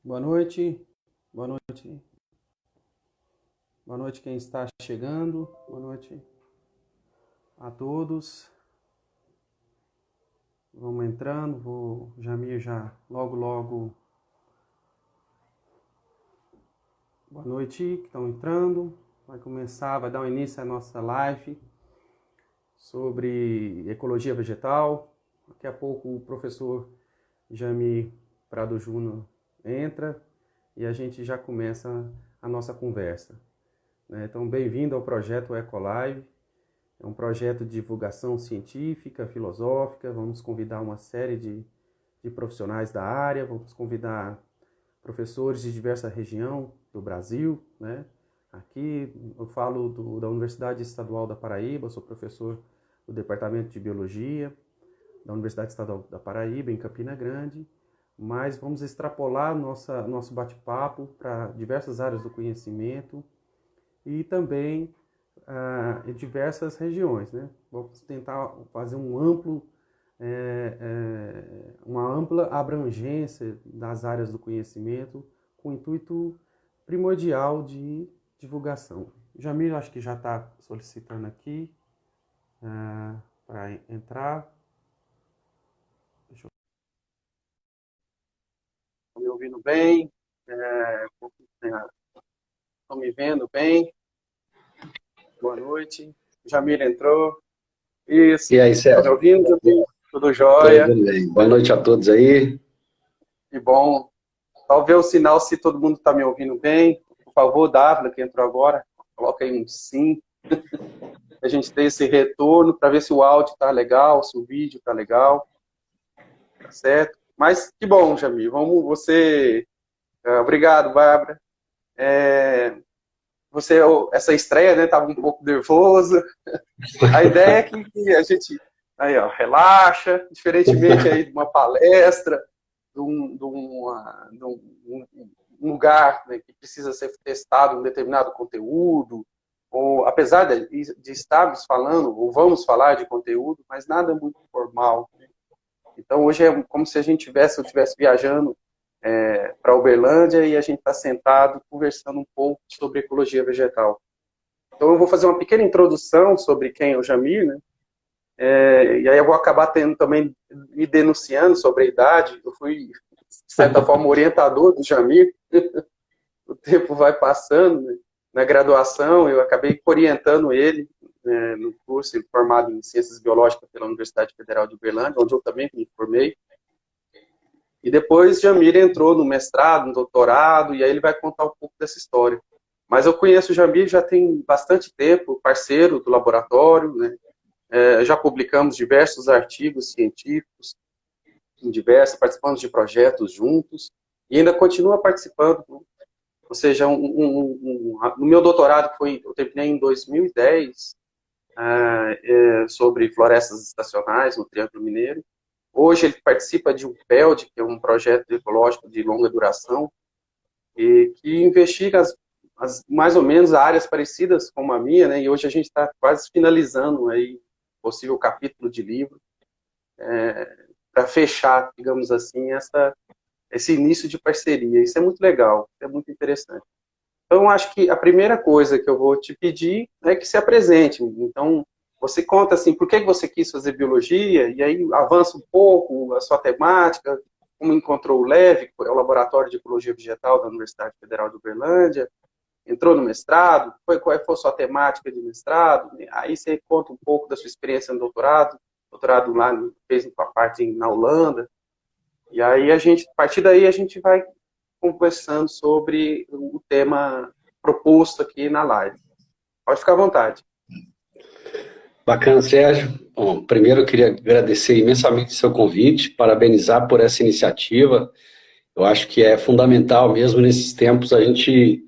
Boa noite, boa noite, boa noite quem está chegando, boa noite a todos. Vamos entrando, Jamir já logo. Boa noite que estão entrando. Vai dar um início à nossa live sobre ecologia vegetal. Daqui a pouco o professor Jamir Prado Júnior entra e a gente já começa a nossa conversa. Então, bem-vindo ao projeto Ecolive. É um projeto de divulgação científica, filosófica. Vamos convidar uma série de profissionais da área, vamos convidar professores de diversa região do Brasil, né? Aqui eu falo da Universidade Estadual da Paraíba, sou professor do Departamento de Biologia da Universidade Estadual da Paraíba, em Campina Grande, mas vamos extrapolar nosso bate-papo para diversas áreas do conhecimento e também em diversas regiões, né? Vamos tentar fazer uma ampla abrangência das áreas do conhecimento com o intuito primordial de divulgação. Jamil, acho que já está solicitando aqui para entrar. Estão me ouvindo bem? Estão me vendo bem? Boa noite. Jamil entrou. Isso. E aí, Sérgio? Estão me ouvindo? Tudo jóia? Tudo bem. Boa noite a todos aí. Que bom. Só ver o sinal se todo mundo está me ouvindo bem. Por favor, Dávila, que entrou agora, coloca aí um sim. A gente tem esse retorno para ver se o áudio está legal, se o vídeo está legal. Tá certo? Mas que bom, Jamil. Obrigado, Bárbara. Essa estreia, né, estava um pouco nervoso. A ideia é que a gente aí, ó, relaxa, diferentemente aí de uma palestra, de um lugar, né, que precisa ser testado um determinado conteúdo, ou apesar de estarmos falando, ou vamos falar de conteúdo, mas nada muito formal, né? Então hoje é como se eu estivesse viajando para Uberlândia e a gente está sentado conversando um pouco sobre ecologia vegetal. Então eu vou fazer uma pequena introdução sobre quem é o Jamir, né? E aí eu vou acabar também me denunciando sobre a idade. Eu fui, de certa forma, orientador do Jamir. O tempo vai passando, né? Na graduação eu acabei orientando ele, né, no curso formado em Ciências Biológicas pela Universidade Federal de Uberlândia, onde eu também me formei. E depois Jamir entrou no mestrado, no doutorado, e aí ele vai contar um pouco dessa história. Mas eu conheço o Jamir já tem bastante tempo, parceiro do laboratório, né? Já publicamos diversos artigos científicos, participamos de projetos juntos, e ainda continua participando. Ou seja, no meu doutorado, eu terminei em 2010, sobre florestas estacionais no Triângulo Mineiro. Hoje ele participa de um PELD, que é um projeto ecológico de longa duração, e que investiga mais ou menos áreas parecidas com a minha, né? E hoje a gente está quase finalizando aí possível capítulo de livro para fechar, digamos assim, esse início de parceria. Isso é muito legal, é muito interessante. Então, acho que a primeira coisa que eu vou te pedir é que se apresente. Então, você conta assim, por que você quis fazer biologia, e aí avança um pouco a sua temática, como encontrou o LEV, que é o Laboratório de Ecologia Vegetal da Universidade Federal de Uberlândia, entrou no mestrado, qual foi a sua temática de mestrado, aí você conta um pouco da sua experiência no doutorado lá, fez uma parte na Holanda, e aí a partir daí a gente vai conversando sobre o tema proposto aqui na live. Pode ficar à vontade. Bacana, Sérgio. Bom, primeiro eu queria agradecer imensamente o seu convite, parabenizar por essa iniciativa. Eu acho que é fundamental mesmo nesses tempos a gente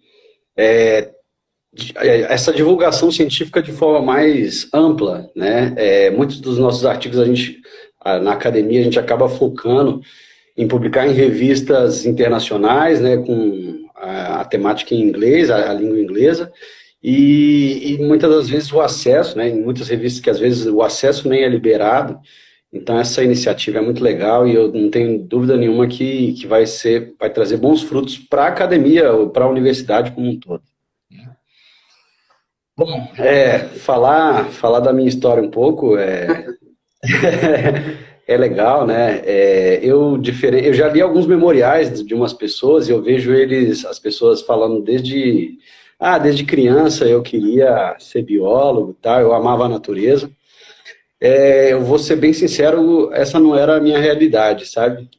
essa divulgação científica de forma mais ampla, né? Muitos dos nossos artigos na academia a gente acaba focando em publicar em revistas internacionais, né, com a temática em inglês, a língua inglesa, e muitas das vezes o acesso, né, em muitas revistas que às vezes o acesso nem é liberado, Então essa iniciativa é muito legal e eu não tenho dúvida nenhuma que vai trazer bons frutos para a academia ou para a universidade como um todo. Bom, falar da minha história um pouco é legal, né? Eu já li alguns memoriais de umas pessoas e eu vejo as pessoas falando desde criança eu queria ser biólogo, tá? Eu amava a natureza. Eu vou ser bem sincero, essa não era a minha realidade, sabe?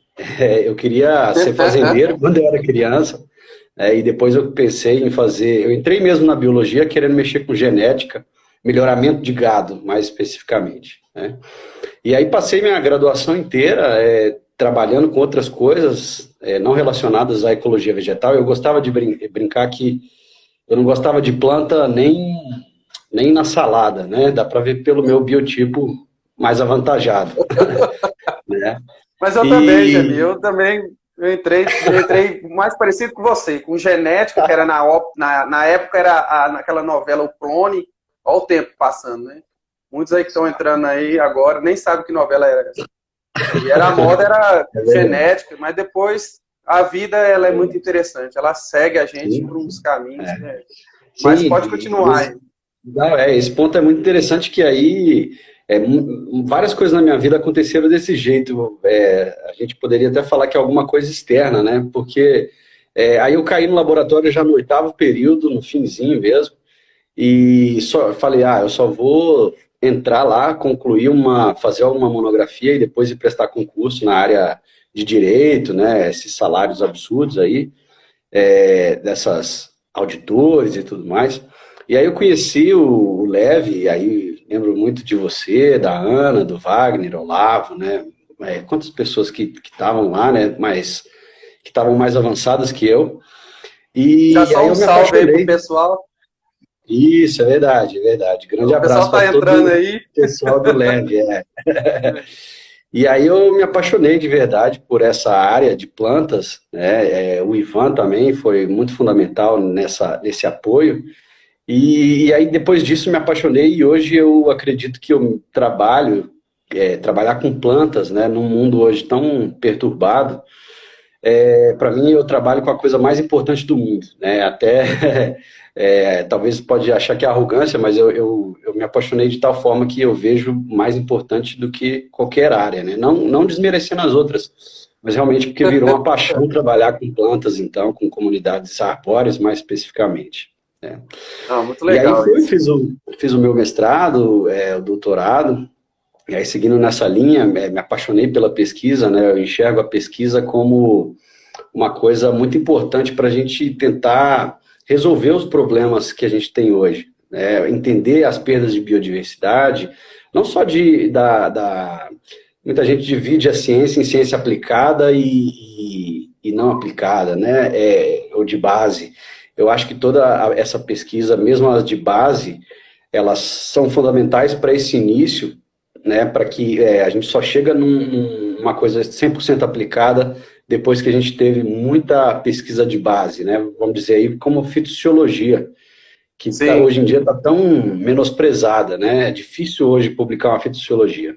Eu queria ser fazendeiro quando eu era criança, e depois eu pensei em fazer. Eu entrei mesmo na biologia querendo mexer com genética, melhoramento de gado, mais especificamente, né? E aí passei minha graduação inteira trabalhando com outras coisas não relacionadas à ecologia vegetal. Eu gostava de brincar que eu não gostava de planta nem na salada, né? Dá para ver pelo meu biotipo mais avantajado, né? Mas eu também, Jamie, eu entrei mais parecido com você, com genética, que era na época era naquela novela O Clone, olha o tempo passando, né? Muitos aí que estão entrando aí agora nem sabem que novela era essa. E a moda era genética, mas depois a vida ela é muito interessante, ela segue a gente por uns caminhos, né? Mas pode continuar aí. Não, esse ponto é muito interessante que aí várias coisas na minha vida aconteceram desse jeito. A gente poderia até falar que é alguma coisa externa, né? Porque aí eu caí no laboratório já no 8º período, no finzinho mesmo, e falei, eu só vou entrar lá, fazer alguma monografia e depois ir prestar concurso na área de direito, né? Esses salários absurdos aí, dessas auditores e tudo mais. E aí eu conheci o Levi, e aí lembro muito de você, da Ana, do Wagner, Olavo, né? Quantas pessoas que estavam lá, né? Mas que estavam mais avançadas que eu. E já só aí um salve aí pro pessoal. Isso, é verdade, é verdade. Grande abraço para todo o pessoal do Levi. E aí eu me apaixonei de verdade por essa área de plantas, né? O Ivan também foi muito fundamental nesse apoio. E aí depois disso me apaixonei e hoje eu acredito que eu trabalhar com plantas, né? Num mundo hoje tão perturbado, para mim eu trabalho com a coisa mais importante do mundo, né? Até talvez pode achar que é arrogância, mas eu me apaixonei de tal forma que eu vejo mais importante do que qualquer área, né? Não desmerecendo as outras, mas realmente porque virou uma paixão trabalhar com plantas, então, com comunidades arbóreas mais especificamente. Muito legal. E aí fiz o meu mestrado, o doutorado, e aí seguindo nessa linha, me apaixonei pela pesquisa, né? Eu enxergo a pesquisa como uma coisa muito importante para a gente tentar resolver os problemas que a gente tem hoje, né? Entender as perdas de biodiversidade, não só muita gente divide a ciência em ciência aplicada e não aplicada, né? Ou de base. Eu acho que toda essa pesquisa, mesmo as de base, elas são fundamentais para esse início, né? Para que a gente só chega numa coisa 100% aplicada depois que a gente teve muita pesquisa de base, né? Vamos dizer aí como fitociologia, que hoje em dia está tão menosprezada, né? É difícil hoje publicar uma fitociologia.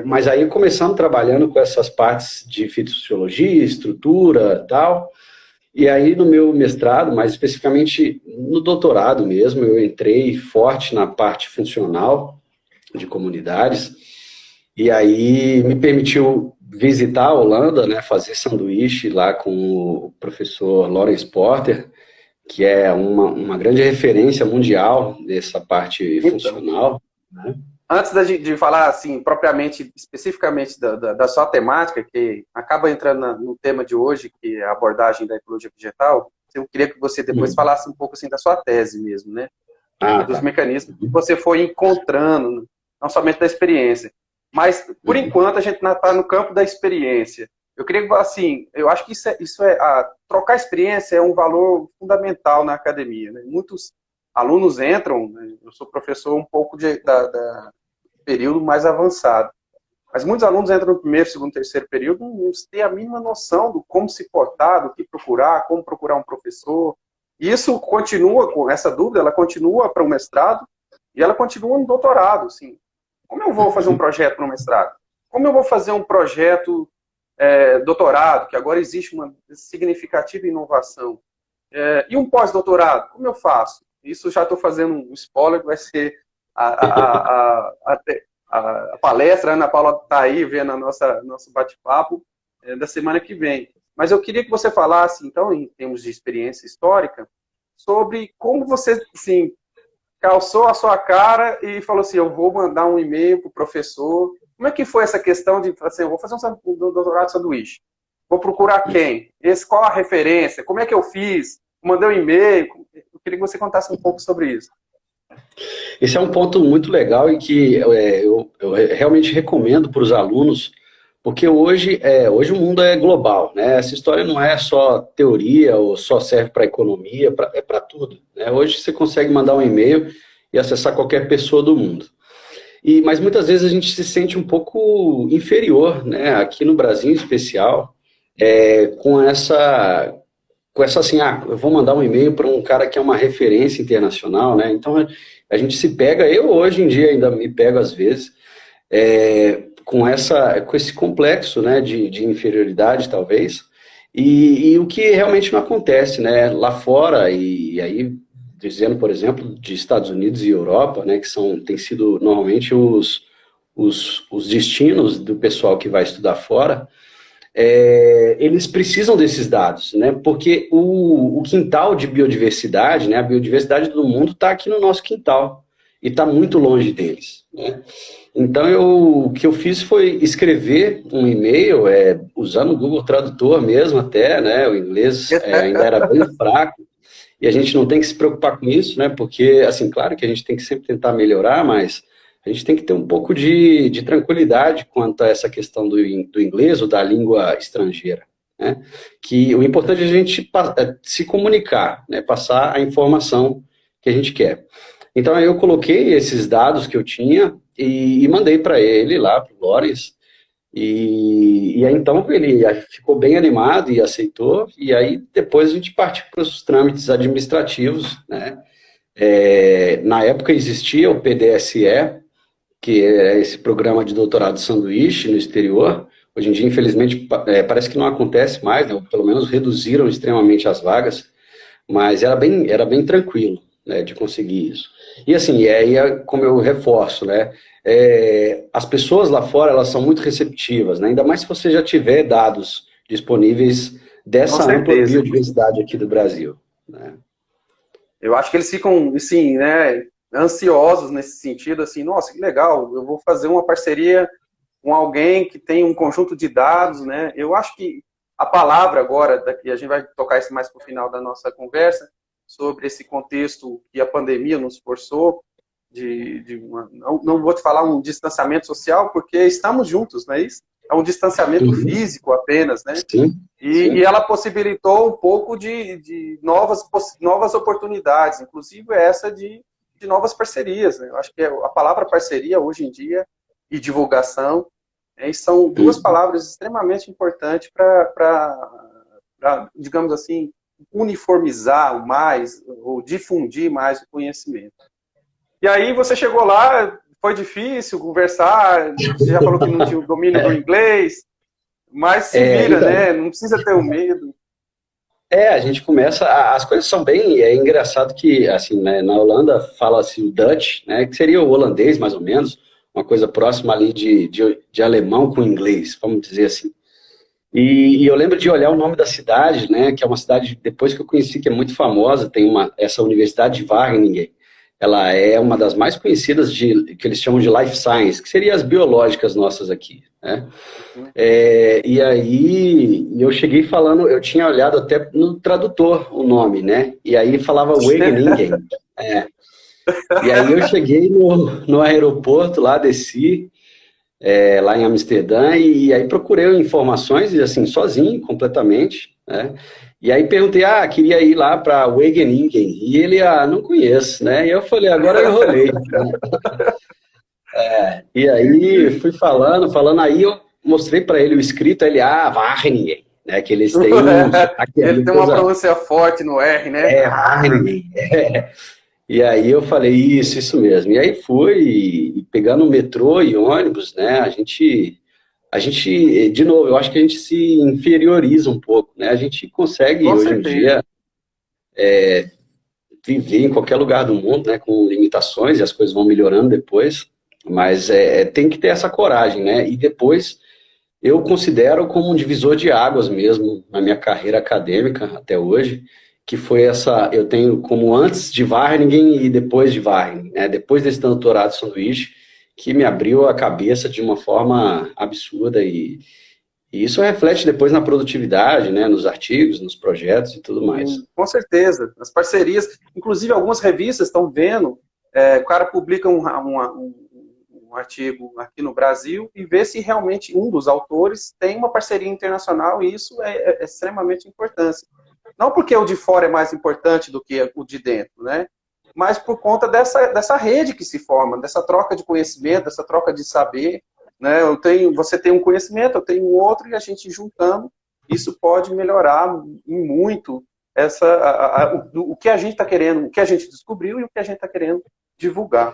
Mas aí começando trabalhando com essas partes de fitociologia, estrutura e tal, e aí no meu mestrado, mais especificamente no doutorado mesmo, eu entrei forte na parte funcional de comunidades, e aí me permitiu visitar a Holanda, né, fazer sanduíche lá com o professor Lawrence Porter, que é uma grande referência mundial dessa parte funcional, né? Antes de falar assim, propriamente, especificamente da sua temática, que acaba entrando no tema de hoje, que é a abordagem da ecologia vegetal, eu queria que você depois falasse um pouco assim, da sua tese mesmo, né? Dos mecanismos que você foi encontrando, não somente da experiência. Mas, por enquanto, a gente está no campo da experiência. Eu queria que, assim, eu acho que trocar experiência é um valor fundamental na academia, né? Muitos alunos entram, né? Eu sou professor um pouco da período mais avançado. Mas muitos alunos entram no primeiro, segundo, terceiro período, não têm a mínima noção do como se portar, do que procurar, como procurar um professor. E isso continua, com essa dúvida, ela continua para o mestrado e ela continua no doutorado. Assim. Como eu vou fazer um projeto no mestrado? Como eu vou fazer um projeto doutorado, que agora existe uma significativa inovação? E um pós-doutorado? Como eu faço? Isso já estou fazendo um spoiler, que vai ser a palestra. A Ana Paula está aí vendo nosso bate-papo da semana que vem. Mas eu queria que você falasse, então, em termos de experiência histórica, sobre como você, assim, calçou a sua cara e falou assim, eu vou mandar um e-mail para o professor. Como é que foi essa questão de, assim, eu vou fazer um doutorado de sanduíche? Vou procurar quem? Qual a referência? Como é que eu fiz? Mandei um e-mail? Eu queria que você contasse um pouco sobre isso. Esse é um ponto muito legal e que eu realmente recomendo para os alunos, porque hoje o mundo é global, né? Essa história não é só teoria ou só serve para economia, é para tudo, né? Hoje você consegue mandar um e-mail e acessar qualquer pessoa do mundo. Mas muitas vezes a gente se sente um pouco inferior, né? Aqui no Brasil em especial, com essa assim, eu vou mandar um e-mail para um cara que é uma referência internacional, né? Então a gente se pega, eu hoje em dia ainda me pego às vezes, com esse complexo, né, de inferioridade, talvez, e o que realmente não acontece, né, lá fora, e aí, dizendo, por exemplo, de Estados Unidos e Europa, né, que têm sido normalmente os destinos do pessoal que vai estudar fora, eles precisam desses dados, né, porque o quintal de biodiversidade, né, a biodiversidade do mundo está aqui no nosso quintal, e está muito longe deles, né. Então, o que eu fiz foi escrever um e-mail, usando o Google Tradutor mesmo até, né, o inglês ainda era bem fraco, e a gente não tem que se preocupar com isso, né, porque, assim, claro que a gente tem que sempre tentar melhorar, mas a gente tem que ter um pouco de tranquilidade quanto a essa questão do inglês ou da língua estrangeira, né, que o importante é a gente se comunicar, né, passar a informação que a gente quer. Então, aí eu coloquei esses dados que eu tinha e mandei para ele lá, para o Lawrence, e aí então ele ficou bem animado e aceitou, e aí depois a gente partiu para os trâmites administrativos, né? Na época existia o PDSE, que é esse programa de doutorado de sanduíche no exterior. Hoje em dia, infelizmente, parece que não acontece mais, né? Ou pelo menos reduziram extremamente as vagas, mas era bem tranquilo, né, de conseguir isso. E assim, como eu reforço, né, as pessoas lá fora, elas são muito receptivas, né, ainda mais se você já tiver dados disponíveis dessa ampla biodiversidade aqui do Brasil, né. Eu acho que eles ficam, assim, né, ansiosos nesse sentido, assim, nossa, que legal, eu vou fazer uma parceria com alguém que tem um conjunto de dados, né. Eu acho que a palavra agora, daqui a gente vai tocar isso mais para o final da nossa conversa, sobre esse contexto que a pandemia nos forçou, não vou te falar um distanciamento social, porque estamos juntos, não é isso? É um distanciamento físico apenas, né? Sim. E ela possibilitou um pouco de novas oportunidades, inclusive essa de novas parcerias, né? Eu acho que a palavra parceria, hoje em dia, e divulgação, são duas palavras extremamente importantes para, digamos assim, uniformizar mais, ou difundir mais o conhecimento. E aí você chegou lá, foi difícil conversar, você já falou que não tinha o domínio do inglês, mas se vira, então, né? Não precisa ter o medo. A gente começa, as coisas são bem, engraçado que, assim, né, na Holanda fala-se o Dutch, né, que seria o holandês, mais ou menos, uma coisa próxima ali de alemão com inglês, vamos dizer assim. E eu lembro de olhar o nome da cidade, né, que é uma cidade, depois que eu conheci, que é muito famosa, tem essa Universidade de Wageningen. Ela é uma das mais conhecidas que eles chamam de Life Science, que seriam as biológicas nossas aqui, né? E aí eu cheguei falando, eu tinha olhado até no tradutor o nome, né? E aí falava Wageningen. E aí eu cheguei no aeroporto lá, desci, lá em Amsterdã, e aí procurei informações, assim, sozinho, completamente, né? E aí perguntei, queria ir lá para Wageningen, e ele, não conheço, né? E eu falei, agora eu enrolei. E aí fui falando, aí eu mostrei para ele o escrito, ele, Wageningen, né? Que eles têm ele tem uma pronúncia forte no R, né? Wageningen, E aí eu falei, isso mesmo. E aí fui, e pegando metrô e ônibus, né, de novo, eu acho que a gente se inferioriza um pouco, né, a gente consegue Com hoje em certeza. dia viver em qualquer lugar do mundo, né, com limitações, e as coisas vão melhorando depois, mas tem que ter essa coragem, né, e depois eu considero como um divisor de águas mesmo na minha carreira acadêmica até hoje, que foi eu tenho como antes de Wageningen e depois de Wageningen, né, depois desse doutorado de sanduíche, que me abriu a cabeça de uma forma absurda e isso reflete depois na produtividade, né, nos artigos, nos projetos e tudo mais. Com certeza. As parcerias, inclusive algumas revistas estão vendo, o cara publica um artigo aqui no Brasil e vê se realmente um dos autores tem uma parceria internacional, e isso é extremamente importante. Não porque o de fora é mais importante do que o de dentro, né? Mas por conta dessa rede que se forma, dessa troca de conhecimento, dessa troca de saber, né? Você tem um conhecimento, eu tenho outro, e a gente juntando, isso pode melhorar em muito o que a gente está querendo, o que a gente descobriu e o que a gente está querendo divulgar.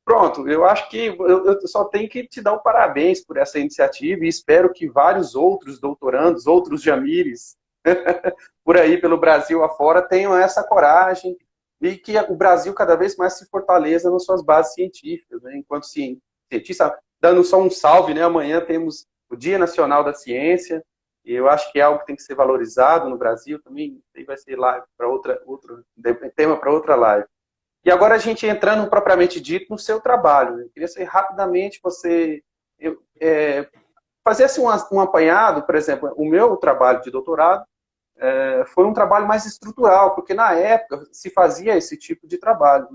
Pronto, eu acho que eu só tenho que te dar o parabéns por essa iniciativa, e espero que vários outros doutorandos, outros Jamires, por aí pelo Brasil afora, tenham essa coragem, e que o Brasil cada vez mais se fortaleça nas suas bases científicas, né? Enquanto cientista, dando só um salve, né? Amanhã temos o Dia Nacional da Ciência, e eu acho que é algo que tem que ser valorizado no Brasil também. Aí vai ser live para outro tema para outra live. E agora a gente entrando propriamente dito no seu trabalho. Eu queria saber rapidamente fazer assim, um apanhado. Por exemplo, o meu trabalho de doutorado foi um trabalho mais estrutural, porque na época se fazia esse tipo de trabalho,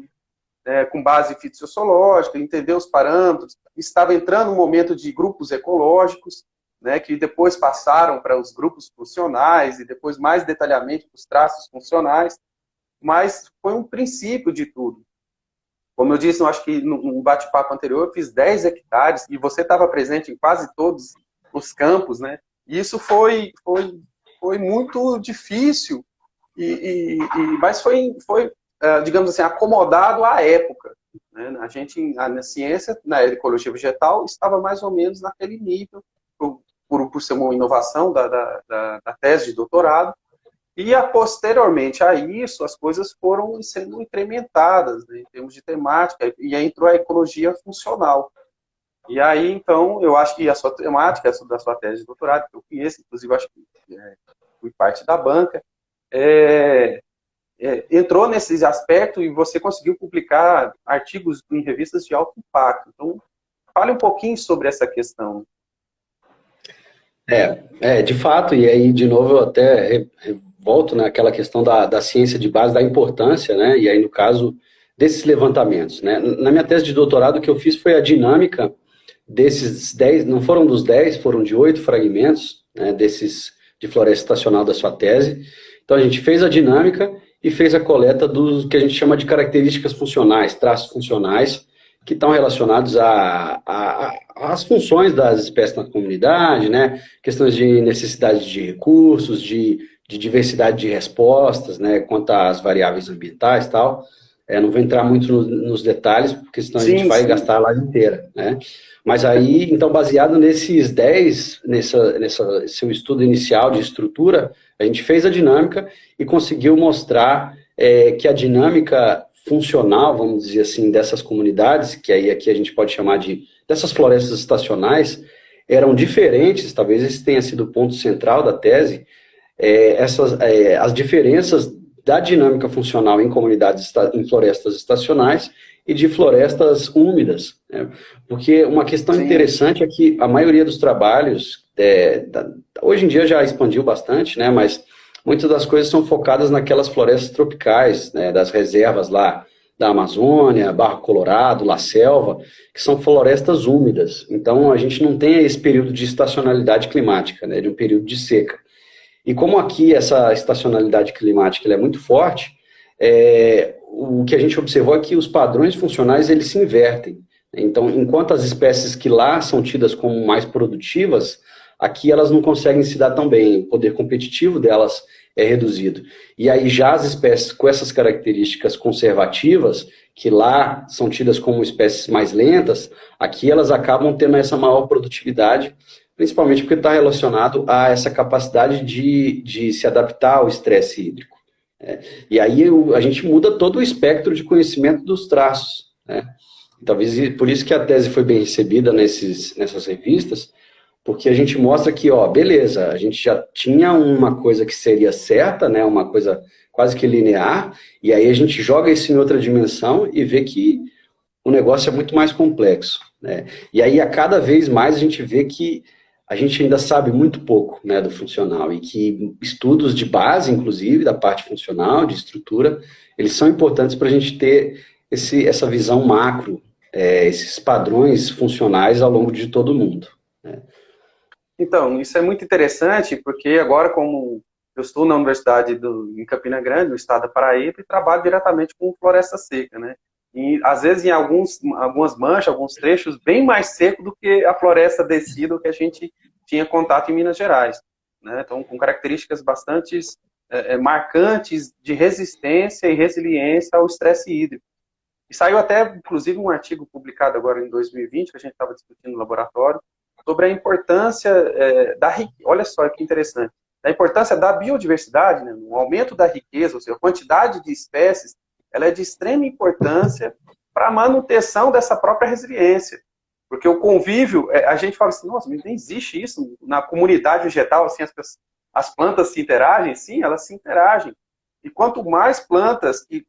com base fitossociológica, entender os parâmetros. Estava entrando um momento de grupos ecológicos, né, que depois passaram para os grupos funcionais e depois mais detalhadamente para os traços funcionais, mas foi um princípio de tudo. Como eu disse, eu acho que no bate-papo anterior eu fiz 10 hectares e você estava presente em quase todos os campos, né? E isso foi muito difícil, mas foi, digamos assim, acomodado à época, né? A gente, na ciência, na ecologia vegetal, estava mais ou menos naquele nível, por ser uma inovação da tese de doutorado. E, posteriormente a isso, as coisas foram sendo incrementadas, né, em termos de temática, e aí entrou a ecologia funcional. E aí, então, eu acho que a sua temática, da sua tese de doutorado, que eu conheço, inclusive, eu acho que fui parte da banca, entrou nesse aspecto, e você conseguiu publicar artigos em revistas de alto impacto. Então, fale um pouquinho sobre essa questão. De fato, e aí, de novo, eu até volto naquela questão da ciência de base, da importância, né, e aí, no caso, desses levantamentos, né. Na minha tese de doutorado, o que eu fiz foi a dinâmica desses 10, não foram dos 10, foram de 8 fragmentos, né, de floresta estacional da sua tese. Então, a gente fez a dinâmica e fez a coleta dos que a gente chama de características funcionais, traços funcionais, que estão relacionados às funções das espécies na comunidade, né? Questões de necessidade de recursos, de diversidade de respostas, né? Quanto às variáveis ambientais e tal. Não vou entrar muito nos detalhes, porque senão a gente vai gastar a live inteira, né? Mas aí, então, baseado nesses 10, nessa seu estudo inicial de estrutura, a gente fez a dinâmica e conseguiu mostrar que a dinâmica funcional, vamos dizer assim, dessas comunidades, que aí aqui a gente pode chamar dessas florestas estacionais, eram diferentes, talvez esse tenha sido o ponto central da tese, as diferenças da dinâmica funcional em comunidades, em florestas estacionais e de florestas úmidas, né? Porque uma questão interessante é que a maioria dos trabalhos, hoje em dia já expandiu bastante, né, mas muitas das coisas são focadas naquelas florestas tropicais, né, das reservas lá da Amazônia, Barro Colorado, La Selva, que são florestas úmidas. Então, a gente não tem esse período de estacionalidade climática, né, de um período de seca. E como aqui essa estacionalidade climática ela é muito forte, o que a gente observou é que os padrões funcionais eles se invertem. Então, enquanto as espécies que lá são tidas como mais produtivas, aqui elas não conseguem se dar tão bem, o poder competitivo delas é reduzido. E aí já as espécies com essas características conservativas, que lá são tidas como espécies mais lentas, aqui elas acabam tendo essa maior produtividade, principalmente porque está relacionado a essa capacidade de se adaptar ao estresse hídrico. E aí a gente muda todo o espectro de conhecimento dos traços, né? Talvez por isso que a tese foi bem recebida nessas revistas, porque a gente mostra que, ó, beleza, a gente já tinha uma coisa que seria certa, né, uma coisa quase que linear, e aí a gente joga isso em outra dimensão e vê que o negócio é muito mais complexo, né? E aí a cada vez mais a gente vê que a gente ainda sabe muito pouco, né, do funcional, e que estudos de base, inclusive, da parte funcional, de estrutura, eles são importantes para a gente ter essa visão macro, esses padrões funcionais ao longo de todo mundo, né? Então, isso é muito interessante, porque agora, como eu estou na Universidade em Campina Grande, no estado da Paraíba, e trabalho diretamente com floresta seca, né? E, às vezes, em algumas manchas, alguns trechos, bem mais seco do que a floresta decida que a gente tinha contato em Minas Gerais, né? Então, com características bastante marcantes de resistência e resiliência ao estresse hídrico. E saiu até, inclusive, um artigo publicado agora em 2020, que a gente estava discutindo no laboratório, sobre a importância olha só que interessante, da importância da biodiversidade, né, no aumento da riqueza, ou seja, a quantidade de espécies, ela é de extrema importância para a manutenção dessa própria resiliência. Porque o convívio, a gente fala assim, nossa, mas nem existe isso na comunidade vegetal, assim, as plantas se interagem? Sim, elas se interagem. E quanto mais plantas que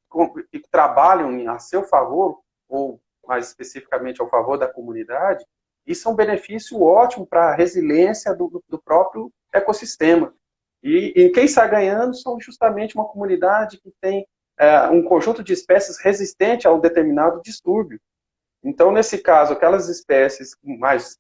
trabalham a seu favor, ou mais especificamente ao favor da comunidade, isso é um benefício ótimo para a resiliência do próprio ecossistema. E quem está ganhando são justamente uma comunidade que tem um conjunto de espécies resistente a um determinado distúrbio. Então, nesse caso, aquelas espécies mais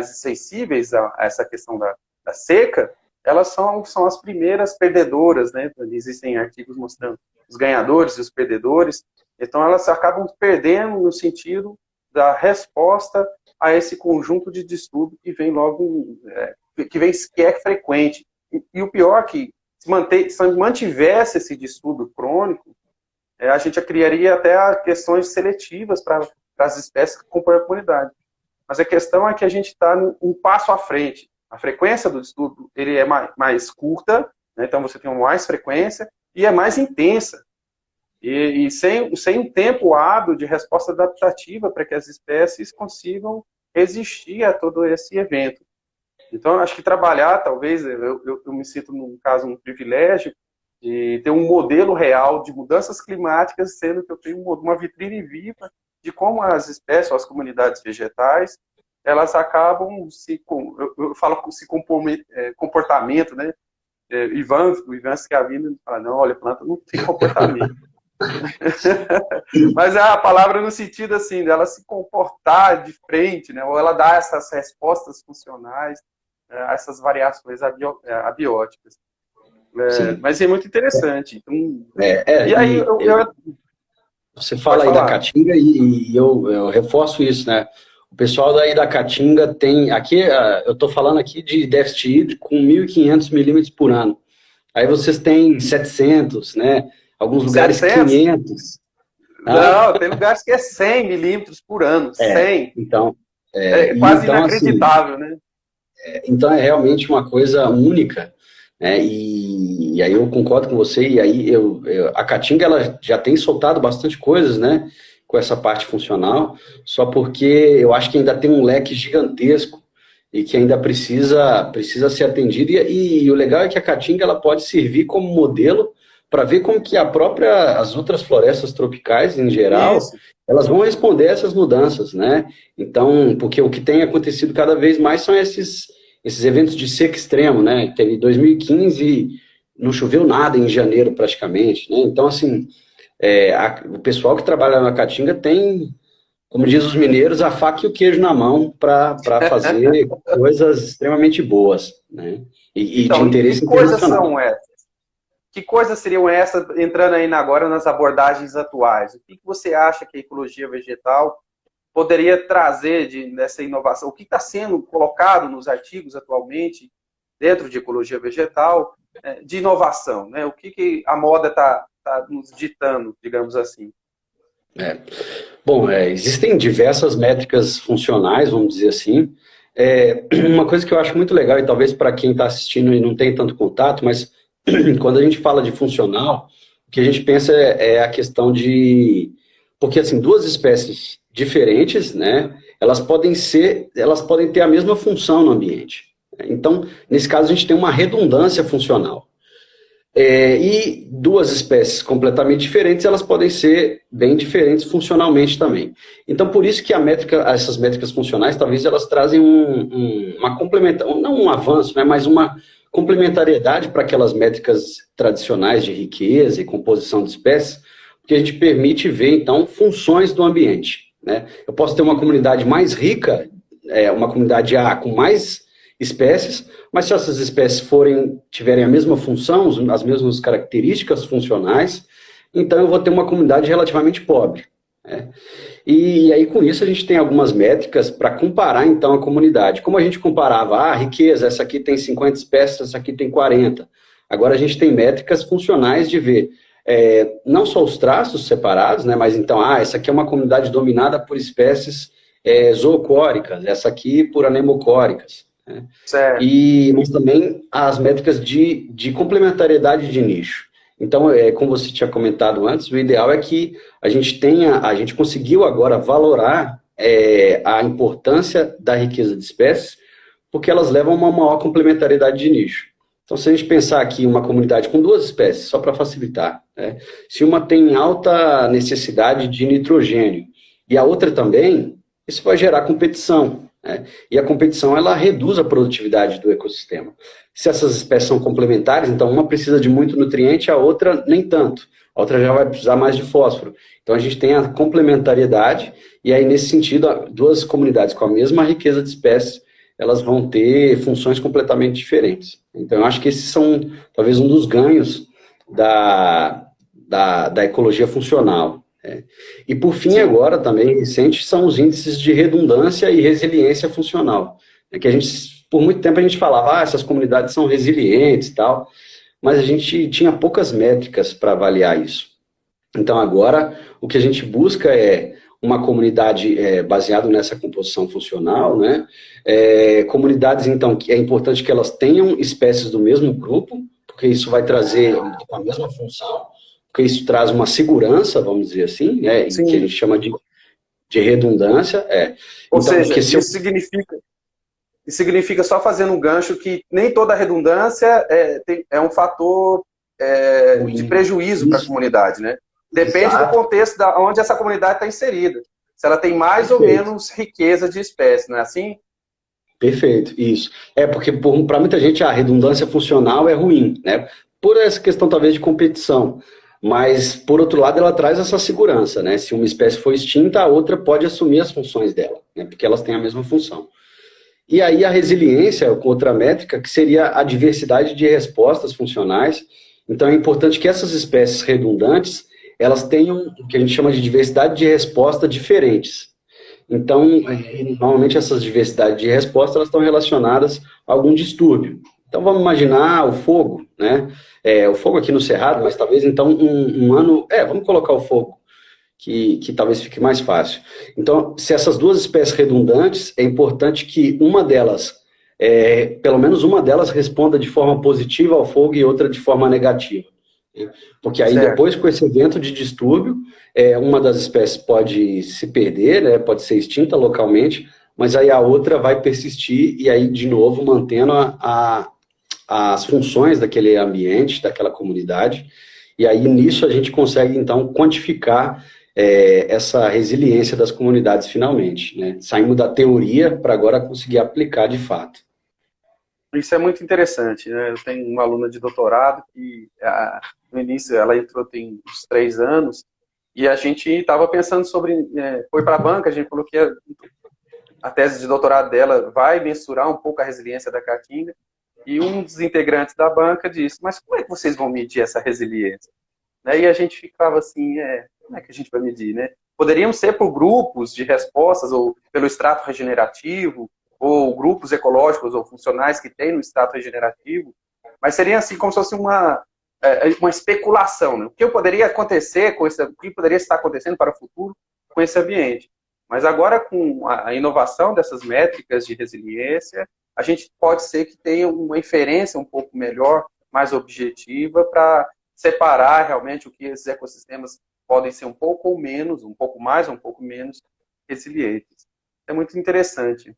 sensíveis a essa questão da seca, elas são as primeiras perdedoras, né? Existem artigos mostrando os ganhadores e os perdedores. Então, elas acabam perdendo no sentido da resposta a esse conjunto de distúrbio que vem logo, que é frequente. E o pior é que, se mantivesse esse distúrbio crônico, a gente criaria até questões seletivas para as espécies que compõem a comunidade. Mas a questão é que a gente está um passo à frente. A frequência do distúrbio ele é mais curta, né? Então você tem uma mais frequência e é mais intensa. E sem um tempo hábil de resposta adaptativa para que as espécies consigam resistir a todo esse evento. Então, acho que trabalhar, talvez, eu me sinto, num caso, um privilégio de ter um modelo real de mudanças climáticas, sendo que eu tenho uma vitrine viva de como as espécies, ou as comunidades vegetais, elas acabam eu falo comportamento, né? O Ivan Schiavini fala, não, olha, planta não tem comportamento. Mas é a palavra no sentido assim, dela se comportar de frente, né? Ou ela dá essas respostas funcionais a essas variações abióticas. Mas é muito interessante. Então, e aí você fala aí da Caatinga e eu reforço isso, né? O pessoal daí da Caatinga tem, aqui, eu estou falando aqui de déficit hídrico com 1.500 milímetros por ano. Aí vocês têm 700, né? Alguns lugares 700? 500. Não, tem lugares que é 100 milímetros por ano, 100. Então, quase então, inacreditável, assim, né? Então é realmente uma coisa única, né? E aí eu concordo com você, e aí a Caatinga ela já tem soltado bastante coisas, né? Com essa parte funcional, só porque eu acho que ainda tem um leque gigantesco e que ainda precisa ser atendido, e o legal é que a Caatinga ela pode servir como modelo para ver como que as outras florestas tropicais, em geral, elas vão responder a essas mudanças, né? Então, porque o que tem acontecido cada vez mais são esses eventos de seca extremo, né? Em 2015 não choveu nada em janeiro praticamente, né? Então, assim, o pessoal que trabalha na Caatinga tem, como diz os mineiros, a faca e o queijo na mão para fazer coisas extremamente boas, né? E então, de interesse internacional. Que coisas são essas? Que coisas seriam essas, entrando aí agora nas abordagens atuais? O que você acha que a ecologia vegetal poderia trazer dessa inovação? O que está sendo colocado nos artigos atualmente, dentro de ecologia vegetal, de inovação, né? O que a moda está nos ditando, digamos assim? Bom, existem diversas métricas funcionais, vamos dizer assim. Uma coisa que eu acho muito legal, e talvez para quem está assistindo e não tem tanto contato, mas quando a gente fala de funcional, o que a gente pensa é a questão de... Porque, assim, duas espécies diferentes, né, elas podem ter a mesma função no ambiente. Então, nesse caso, a gente tem uma redundância funcional. E duas espécies completamente diferentes, elas podem ser bem diferentes funcionalmente também. Então, por isso que essas métricas funcionais, talvez elas trazem uma complementação, não um avanço, né, mas uma complementariedade para aquelas métricas tradicionais de riqueza e composição de espécies, porque a gente permite ver, então, funções do ambiente, né? Eu posso ter uma comunidade mais rica, uma comunidade A com mais espécies, mas se essas espécies tiverem a mesma função, as mesmas características funcionais, então eu vou ter uma comunidade relativamente pobre, né? E aí com isso a gente tem algumas métricas para comparar então a comunidade. Como a gente comparava, a riqueza, essa aqui tem 50 espécies, essa aqui tem 40. Agora a gente tem métricas funcionais de ver não só os traços separados, né, mas então, essa aqui é uma comunidade dominada por espécies zoocóricas, essa aqui por anemocóricas. Né? Mas também as métricas de complementariedade de nicho. Então, como você tinha comentado antes, o ideal é que a gente conseguiu agora valorar a importância da riqueza de espécies, porque elas levam a uma maior complementariedade de nicho. Então, se a gente pensar aqui uma comunidade com duas espécies, só para facilitar, né? Se uma tem alta necessidade de nitrogênio e a outra também, isso vai gerar competição, né? E a competição, ela reduz a produtividade do ecossistema. Se essas espécies são complementares, então uma precisa de muito nutriente, a outra nem tanto. A outra já vai precisar mais de fósforo. Então a gente tem a complementariedade, e aí nesse sentido, duas comunidades com a mesma riqueza de espécies, elas vão ter funções completamente diferentes. Então eu acho que esses são talvez um dos ganhos da ecologia funcional. E por fim, sim, agora também recente, são os índices de redundância e resiliência funcional. Que a gente, por muito tempo a gente falava, essas comunidades são resilientes e tal, mas a gente tinha poucas métricas para avaliar isso. Então agora o que a gente busca é uma comunidade baseada nessa composição funcional, né? Comunidades, então, que é importante que elas tenham espécies do mesmo grupo, porque isso vai trazer a mesma função, porque isso traz uma segurança, vamos dizer assim, né? Que a gente chama de redundância. Ou então, seja, isso significa, só fazendo um gancho, que nem toda redundância é um fator de prejuízo para a comunidade, né? Depende Exato. Do contexto onde essa comunidade está inserida. Se ela tem mais Perfeito. Ou menos riqueza de espécies, não é assim? Perfeito, isso. Porque para muita gente a redundância funcional é ruim, né? Por essa questão talvez de competição. Mas, por outro lado, ela traz essa segurança, né? Se uma espécie for extinta, a outra pode assumir as funções dela, né? Porque elas têm a mesma função. E aí a resiliência, outra métrica, que seria a diversidade de respostas funcionais. Então é importante que essas espécies redundantes, elas tenham o que a gente chama de diversidade de resposta diferentes. Então, normalmente essas diversidades de resposta, elas estão relacionadas a algum distúrbio. Então vamos imaginar o fogo, né? O fogo aqui no Cerrado, mas talvez então um ano... vamos colocar o fogo, que talvez fique mais fácil. Então, se essas duas espécies redundantes, é importante que uma delas, pelo menos uma delas, responda de forma positiva ao fogo e outra de forma negativa. Porque aí depois, com esse evento de distúrbio, uma das espécies pode se perder, né? Pode ser extinta localmente, mas aí a outra vai persistir e aí, de novo, mantendo as funções daquele ambiente, daquela comunidade, e aí nisso a gente consegue, então, quantificar essa resiliência das comunidades finalmente, né? Saímos da teoria para agora conseguir aplicar de fato. Isso é muito interessante, né? Eu tenho uma aluna de doutorado que, no início, ela entrou tem uns 3 anos, e a gente estava pensando sobre... foi para a banca, a gente falou que a tese de doutorado dela vai mensurar um pouco a resiliência da caatinga, e um dos integrantes da banca disse, mas como é que vocês vão medir essa resiliência? E a gente ficava assim, como é que a gente vai medir, né? poderiam ser por grupos de respostas, ou pelo extrato regenerativo, ou grupos ecológicos ou funcionais que tem no extrato regenerativo, mas seria assim como se fosse uma especulação, né? O que poderia acontecer com esse, o que poderia estar acontecendo para o futuro com esse ambiente. Mas agora, com a inovação dessas métricas de resiliência, a gente pode ser que tenha uma inferência um pouco melhor, mais objetiva, para separar realmente o que esses ecossistemas podem ser um pouco ou menos, um pouco mais ou um pouco menos resilientes. É muito interessante.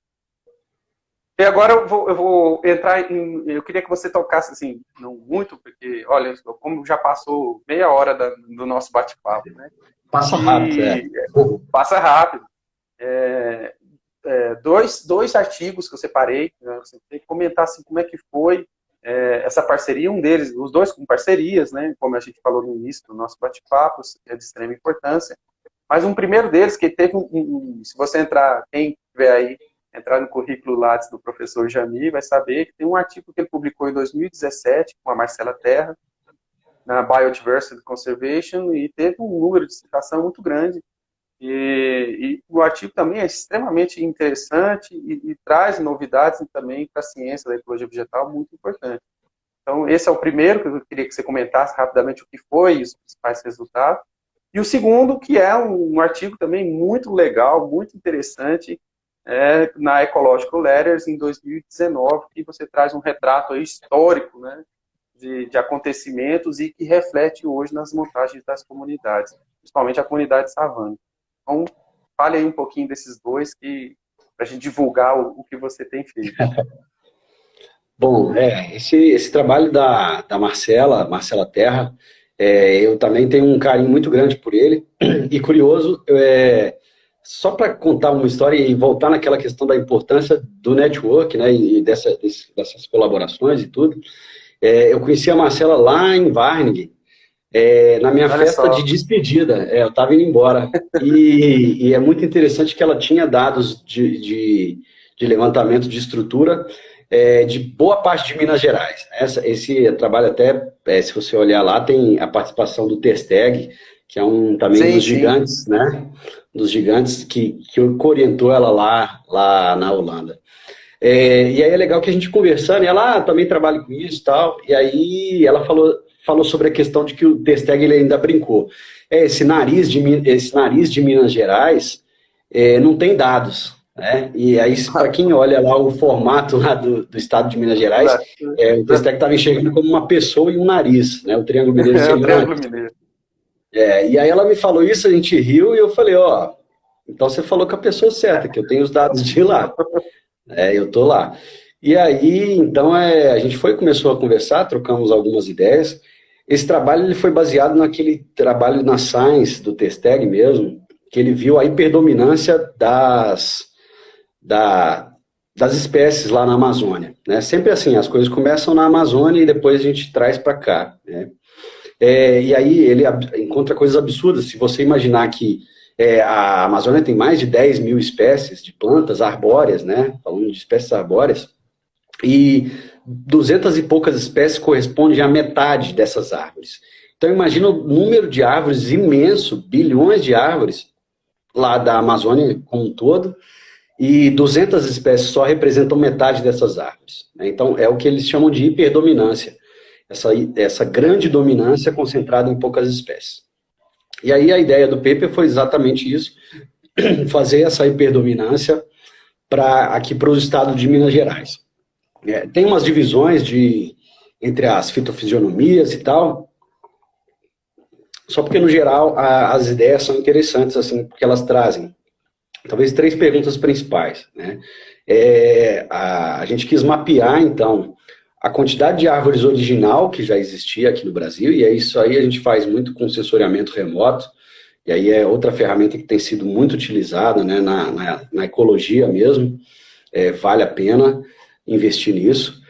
E agora eu vou entrar em... Eu queria que você tocasse, assim, não muito, porque, olha, como já passou meia hora do nosso bate-papo, né? Passa rápido, Passa rápido. Dois artigos que eu separei, né? Você tem que comentar assim, como é que foi essa parceria, um deles, os dois com parcerias, né? Como a gente falou no início do nosso bate-papo, é de extrema importância. Mas um primeiro deles, que teve se você entrar, quem tiver aí, entrar no currículo Lattes do professor Jami, vai saber que tem um artigo que ele publicou em 2017 com a Marcela Terra, na Biodiversity Conservation, e teve um número de citação muito grande. E o artigo também é extremamente interessante e traz novidades também para a ciência da ecologia vegetal muito importante. Então, esse é o primeiro que eu queria que você comentasse rapidamente o que foi e os principais resultados. E o segundo, que é um artigo também muito legal, muito interessante, na Ecological Letters, em 2019, que você traz um retrato aí histórico, né, de acontecimentos e que reflete hoje nas montagens das comunidades, principalmente a comunidade savana. Então, fale aí um pouquinho desses dois, para a gente divulgar o que você tem feito. Bom, esse trabalho da Marcela Terra, eu também tenho um carinho muito grande por ele, e curioso, só para contar uma história e voltar naquela questão da importância do network, né, e dessas colaborações e tudo, eu conheci a Marcela lá em Varney, na minha festa de despedida, eu estava indo embora, e é muito interessante que ela tinha dados de levantamento de estrutura de boa parte de Minas Gerais. Esse trabalho até, se você olhar lá, tem a participação do Testeg, que é também dos gigantes, né? Dos gigantes que orientou ela lá na Holanda. E aí é legal que a gente conversando, e ela também trabalha com isso e tal, e aí ela falou sobre a questão de que o Testeg ele ainda brincou. Esse nariz de Minas Gerais não tem dados, né? E aí, para quem olha lá o formato lá do estado de Minas Gerais, o Testeg estava enxergando como uma pessoa e um nariz, né? O Triângulo Mineiro seria o Triângulo Mineiro. E aí ela me falou isso, a gente riu, e eu falei, então você falou com a pessoa certa, que eu tenho os dados de lá. Eu tô lá. E aí, então, a gente começou a conversar, trocamos algumas ideias. Esse trabalho ele foi baseado naquele trabalho na Science, do Testeg mesmo, que ele viu a hiperdominância das espécies lá na Amazônia, né? Sempre assim, as coisas começam na Amazônia e depois a gente traz para cá, né? E aí ele encontra coisas absurdas. Se você imaginar que a Amazônia tem mais de 10 mil espécies de plantas arbóreas, né? Falando de espécies arbóreas, e 200 e poucas espécies correspondem à metade dessas árvores. Então imagina o número de árvores imenso, bilhões de árvores lá da Amazônia como um todo, e 200 espécies só representam metade dessas árvores, né? Então é o que eles chamam de hiperdominância. Essa grande dominância concentrada em poucas espécies. E aí a ideia do paper foi exatamente isso, fazer essa hiperdominância aqui para o estado de Minas Gerais. Tem umas divisões entre as fitofisionomias e tal, só porque no geral as ideias são interessantes, assim, porque elas trazem talvez 3 perguntas principais, né? A gente quis mapear, então, a quantidade de árvores original que já existia aqui no Brasil, e isso aí a gente faz muito com sensoriamento remoto, e aí é outra ferramenta que tem sido muito utilizada, né, na ecologia mesmo, vale a pena investir nisso.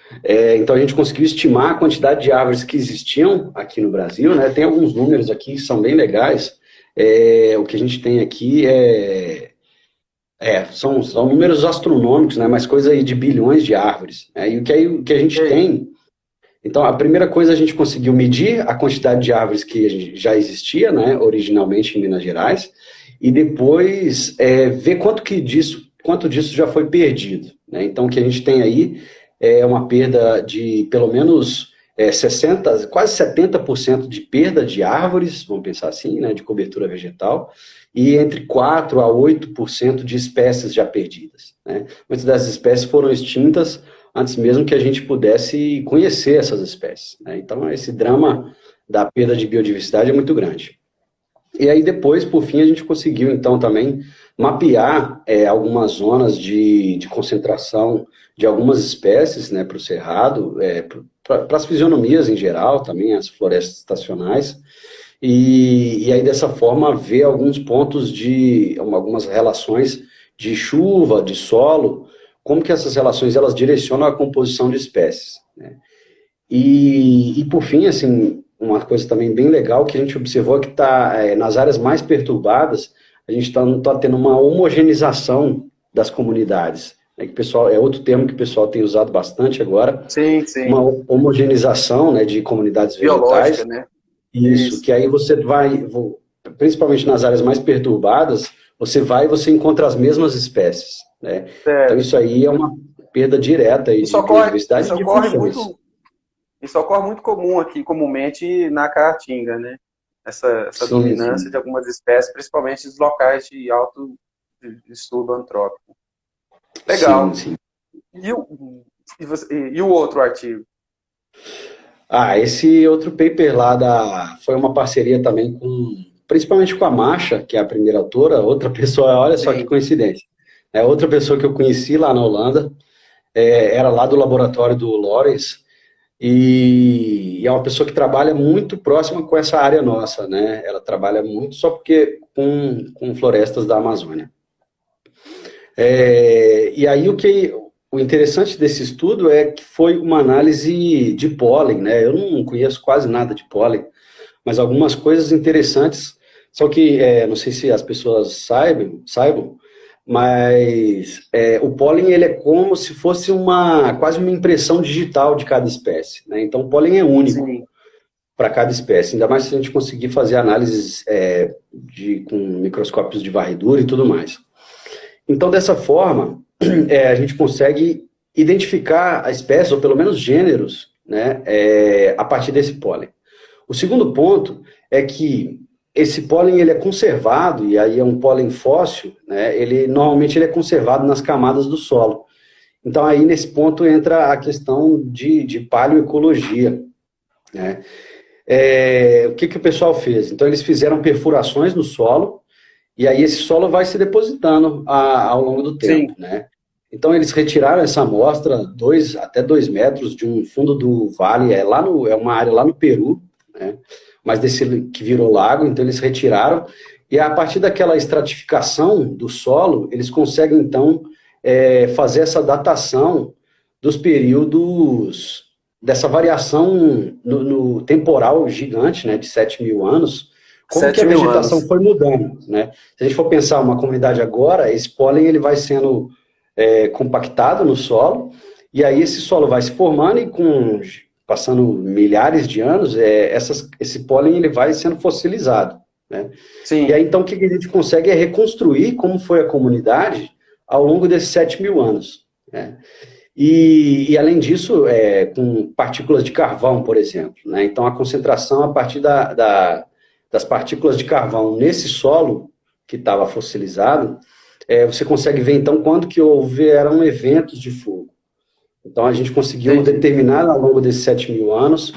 Então a gente conseguiu estimar a quantidade de árvores que existiam aqui no Brasil, né? Tem alguns números aqui que são bem legais. O que a gente tem aqui são números astronômicos, né? Mas coisa aí de bilhões de árvores, né? E o que a gente tem... Então, a primeira coisa, a gente conseguiu medir a quantidade de árvores que já existia, né, originalmente em Minas Gerais, e depois ver quanto disso já foi perdido, né? Então, o que a gente tem aí é uma perda de pelo menos 60, quase 70% de perda de árvores, vamos pensar assim, né, de cobertura vegetal, e entre 4 a 8% de espécies já perdidas, né? Muitas das espécies foram extintas antes mesmo que a gente pudesse conhecer essas espécies, né? Então, esse drama da perda de biodiversidade é muito grande. E aí depois, por fim, a gente conseguiu, então, também mapear algumas zonas de concentração de algumas espécies, né, para o cerrado, para as fisionomias em geral, também as florestas estacionais, e aí dessa forma ver alguns pontos algumas relações de chuva, de solo, como que essas relações elas direcionam a composição de espécies, né? E por fim, assim, uma coisa também bem legal que a gente observou é que nas áreas mais perturbadas, a gente está tendo uma homogeneização das comunidades, né, que pessoal, é outro termo que o pessoal tem usado bastante agora, Sim, sim. uma homogeneização, né, de comunidades vegetais. Biológica, né? Isso, que aí você vai, principalmente nas áreas mais perturbadas, você vai e você encontra as mesmas espécies, né? Então isso aí é uma perda direta aí de biodiversidade e de funções. Isso ocorre muito comum aqui, comumente na Caatinga, né? Essa dominância de algumas espécies, principalmente dos locais de alto distúrbio antrópico. Legal. Sim. E o outro artigo? Esse outro paper lá foi uma parceria também principalmente com a Masha, que é a primeira autora, outra pessoa, olha só que coincidência. É outra pessoa que eu conheci lá na Holanda, era lá do laboratório do Lawrence, e é uma pessoa que trabalha muito próxima com essa área nossa, né? Ela trabalha muito só porque com florestas da Amazônia. E aí o interessante desse estudo é que foi uma análise de pólen, né? Eu não conheço quase nada de pólen, mas algumas coisas interessantes, só que não sei se as pessoas saibam, mas o pólen ele é como se fosse quase uma impressão digital de cada espécie, né? Então o pólen é único para cada espécie, ainda mais se a gente conseguir fazer análises com microscópios de varredura e tudo mais. Então dessa forma, a gente consegue identificar a espécie, ou pelo menos gêneros, né, a partir desse pólen. O segundo ponto é que esse pólen ele é conservado, e aí é um pólen fóssil, né, normalmente ele é conservado nas camadas do solo. Então aí nesse ponto entra a questão de paleoecologia, né. O que o pessoal fez? Então eles fizeram perfurações no solo, e aí esse solo vai se depositando ao longo do tempo, né. Então eles retiraram essa amostra até 2 metros de um fundo do vale, é uma área lá no Peru, né, mas desse que virou lago, então eles retiraram, e a partir daquela estratificação do solo, eles conseguem então fazer essa datação dos períodos, dessa variação no temporal gigante, né, de 7.000 anos, como que a vegetação foi mudando, né? Se a gente for pensar uma comunidade agora, esse pólen ele vai sendo compactado no solo, e aí esse solo vai se formando e passando milhares de anos, esse pólen ele vai sendo fossilizado, né? Sim. E aí então o que a gente consegue é reconstruir como foi a comunidade ao longo desses 7.000 anos, né? E além disso, com partículas de carvão, por exemplo, né? Então a concentração a partir das partículas de carvão nesse solo que estava fossilizado, você consegue ver, então, quando que houveram eventos de fogo. Então, a gente conseguiu determinar, ao longo desses 7.000 anos,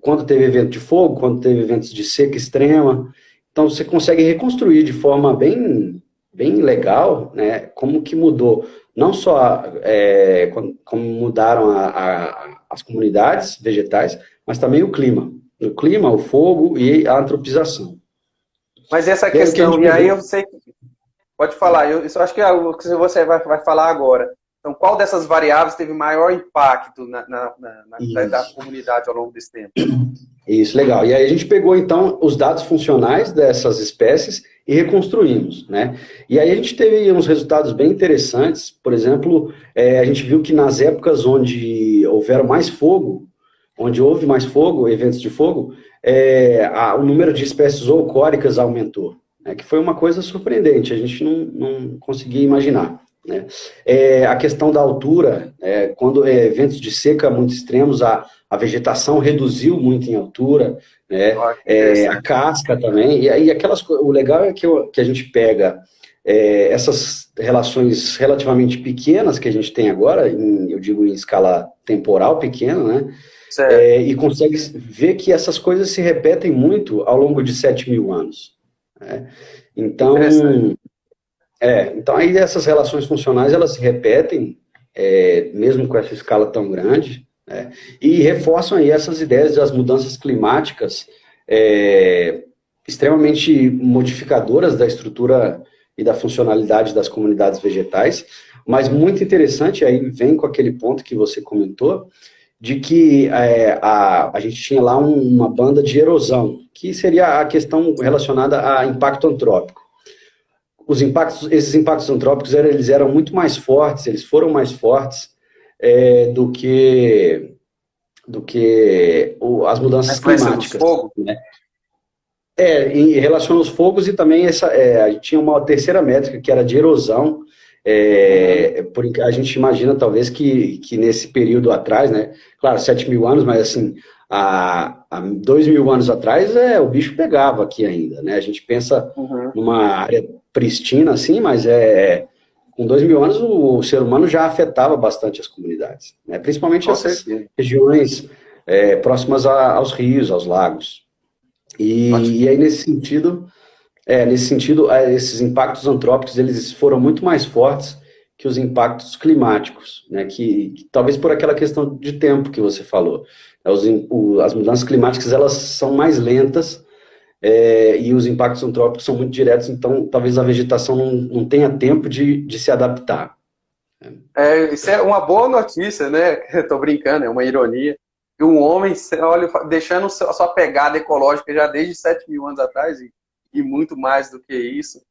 quando teve evento de fogo, quando teve eventos de seca extrema. Então, você consegue reconstruir de forma bem legal, né, como que mudou, não só como mudaram as comunidades vegetais, mas também o clima. O clima, o fogo e a antropização. Mas essa questão, e aí eu sei que... Pode falar, isso eu acho que é o que você vai falar agora. Então, qual dessas variáveis teve maior impacto da comunidade ao longo desse tempo? Isso, legal. E aí a gente pegou, então, os dados funcionais dessas espécies e reconstruímos, né? E aí a gente teve uns resultados bem interessantes. Por exemplo, a gente viu que nas épocas onde houve mais fogo, eventos de fogo, o número de espécies zoocóricas aumentou. né, que foi uma coisa surpreendente, a gente não conseguia imaginar. Né? A questão da altura, quando eventos de seca muito extremos, a vegetação reduziu muito em altura, né? Olha que A interessante. casca também, e aí o legal é que a gente pega essas relações relativamente pequenas que a gente tem agora, eu digo em escala temporal pequena, né? Certo. E consegue ver que essas coisas se repetem muito ao longo de 7.000 anos. Né? Interessante. Então, então aí essas relações funcionais elas se repetem, mesmo com essa escala tão grande, né? E reforçam aí essas ideias das mudanças climáticas extremamente modificadoras da estrutura e da funcionalidade das comunidades vegetais, mas muito interessante, aí vem com aquele ponto que você comentou, de que a gente tinha lá uma banda de erosão, que seria a questão relacionada a impacto antrópico. Esses impactos antrópicos eles eram muito mais fortes, eles foram mais fortes do que as A mudanças influência dos climáticas. fogos? Né? Em relação aos fogos e também a gente tinha uma terceira métrica que era de erosão. A gente imagina talvez que nesse período atrás, né? Claro, 7.000 anos, mas assim, há 2.000 anos atrás o bicho pegava aqui ainda, né? A gente pensa Uhum. numa área pristina assim, mas com 2.000 anos o ser humano já afetava bastante as comunidades, né? Principalmente Com essas certeza. regiões próximas aos rios, aos lagos. Ótimo. E aí, nesse sentido, esses impactos antrópicos, eles foram muito mais fortes que os impactos climáticos, né? Que talvez por aquela questão de tempo que você falou. As mudanças climáticas, elas são mais lentas, e os impactos antrópicos são muito diretos, então talvez a vegetação não tenha tempo de se adaptar. Isso é uma boa notícia, né? Estou brincando, é uma ironia. Que um homem, olha, deixando a sua pegada ecológica já desde 7.000 anos atrás, e muito mais do que isso.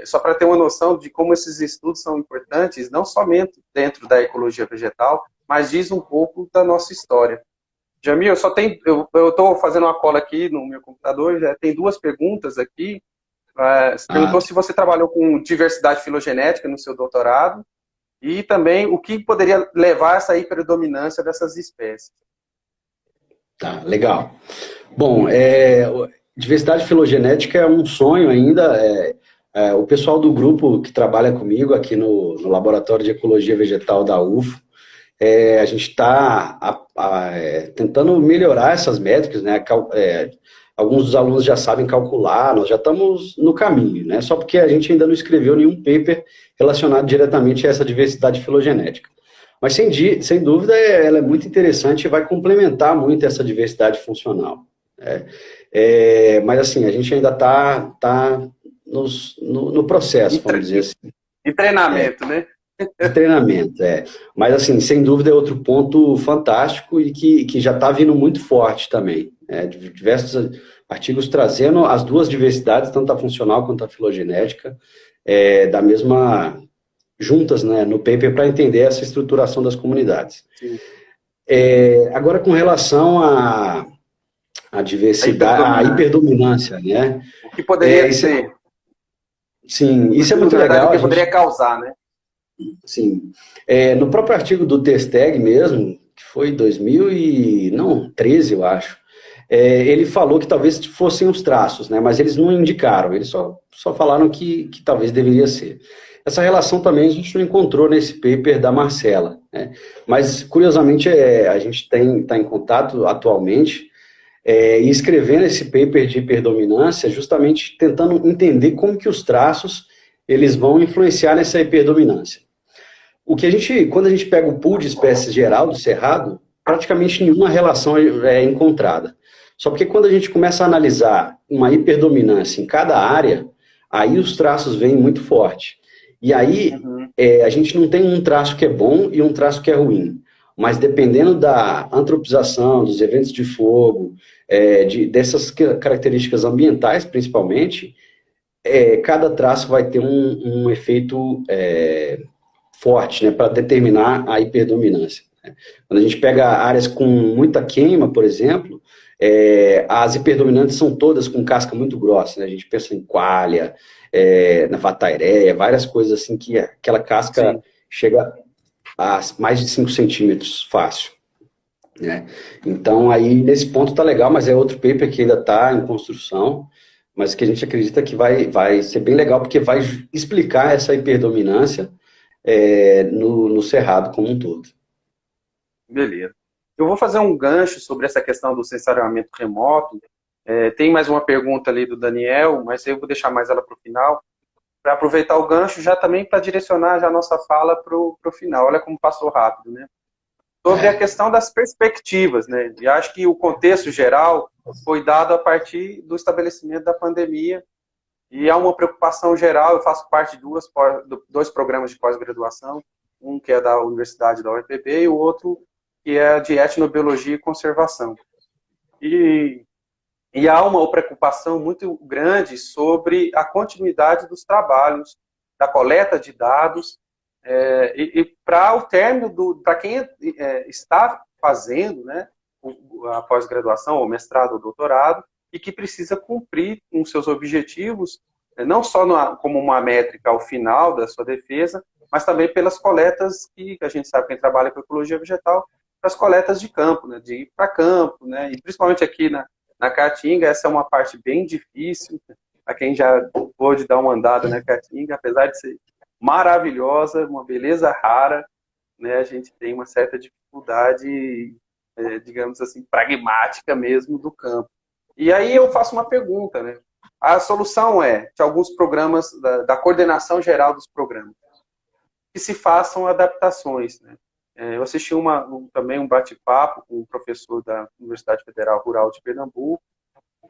Só para ter uma noção de como esses estudos são importantes, não somente dentro da ecologia vegetal, mas diz um pouco da nossa história. Jamil, eu estou fazendo uma cola aqui no meu computador, já tem duas perguntas aqui. Você perguntou se você trabalhou com diversidade filogenética no seu doutorado e também o que poderia levar a essa hiperdominância dessas espécies. Tá, legal. Bom, diversidade filogenética é um sonho ainda. O pessoal do grupo que trabalha comigo aqui no Laboratório de Ecologia Vegetal da UFO, a gente está tentando melhorar essas métricas, né? Alguns dos alunos já sabem calcular, nós já estamos no caminho, né? Só porque a gente ainda não escreveu nenhum paper relacionado diretamente a essa diversidade filogenética. Mas, sem dúvida, ela é muito interessante e vai complementar muito essa diversidade funcional. Mas, assim, a gente ainda está no processo, vamos dizer assim. E treinamento, né? De treinamento, Mas, assim, sem dúvida é outro ponto fantástico e que já está vindo muito forte também. Diversos artigos trazendo as duas diversidades, tanto a funcional quanto a filogenética, juntas, né, no paper para entender essa estruturação das comunidades. Agora, com relação à diversidade, à hiperdominância, né? O que poderia ser? Sim, isso é muito legal. O que poderia causar, né? Sim. No próprio artigo do Testeg mesmo, que foi em 2013, eu acho, ele falou que talvez fossem os traços, né? Mas eles não indicaram, eles só falaram que talvez deveria ser. Essa relação também a gente não encontrou nesse paper da Marcela, né? Mas, curiosamente, a gente está em contato atualmente e escrevendo esse paper de hiperdominância, justamente tentando entender como que os traços eles vão influenciar nessa hiperdominância. Quando a gente pega o pool de espécies geral do cerrado, praticamente nenhuma relação é encontrada. Só porque quando a gente começa a analisar uma hiperdominância em cada área, aí os traços vêm muito forte. E aí a gente não tem um traço que é bom e um traço que é ruim. Mas dependendo da antropização, dos eventos de fogo, dessas características ambientais, principalmente, cada traço vai ter um efeito forte, né, para determinar a hiperdominância. Quando a gente pega áreas com muita queima, por exemplo, As hiperdominantes são todas com casca muito grossa, né? A gente pensa em qualha, na vataireia, várias coisas assim que aquela casca Sim. chega a mais de 5 centímetros fácil, né? Então aí nesse ponto tá legal, mas é outro paper que ainda está em construção, mas que a gente acredita que vai ser bem legal, porque vai explicar essa hiperdominância no cerrado como um todo. Beleza. Eu vou fazer um gancho sobre essa questão do sensoriamento remoto. Tem mais uma pergunta ali do Daniel, mas eu vou deixar mais ela para o final, para aproveitar o gancho já também para direcionar já a nossa fala para o final. Olha como passou rápido, né? Sobre a questão das perspectivas, né? E acho que o contexto geral foi dado a partir do estabelecimento da pandemia, e há uma preocupação geral. Eu faço parte de dois programas de pós-graduação, um que é da Universidade da UFPB e o outro que é de etnobiologia e conservação. E há uma preocupação muito grande sobre a continuidade dos trabalhos, da coleta de dados, e para o término, para quem está fazendo, né, a pós-graduação, o mestrado ou doutorado, e que precisa cumprir com seus objetivos, não só como uma métrica ao final da sua defesa, mas também pelas coletas que a gente sabe, quem trabalha com ecologia vegetal, as coletas de campo, né, de ir para campo, né, e principalmente aqui na Caatinga, essa é uma parte bem difícil, para quem já pôde dar uma andada na Caatinga, apesar de ser maravilhosa, uma beleza rara, né, a gente tem uma certa dificuldade, digamos assim, pragmática mesmo do campo. E aí eu faço uma pergunta, né, a solução de alguns programas, da coordenação geral dos programas, que se façam adaptações, né. Eu assisti também um bate-papo com um professor da Universidade Federal Rural de Pernambuco,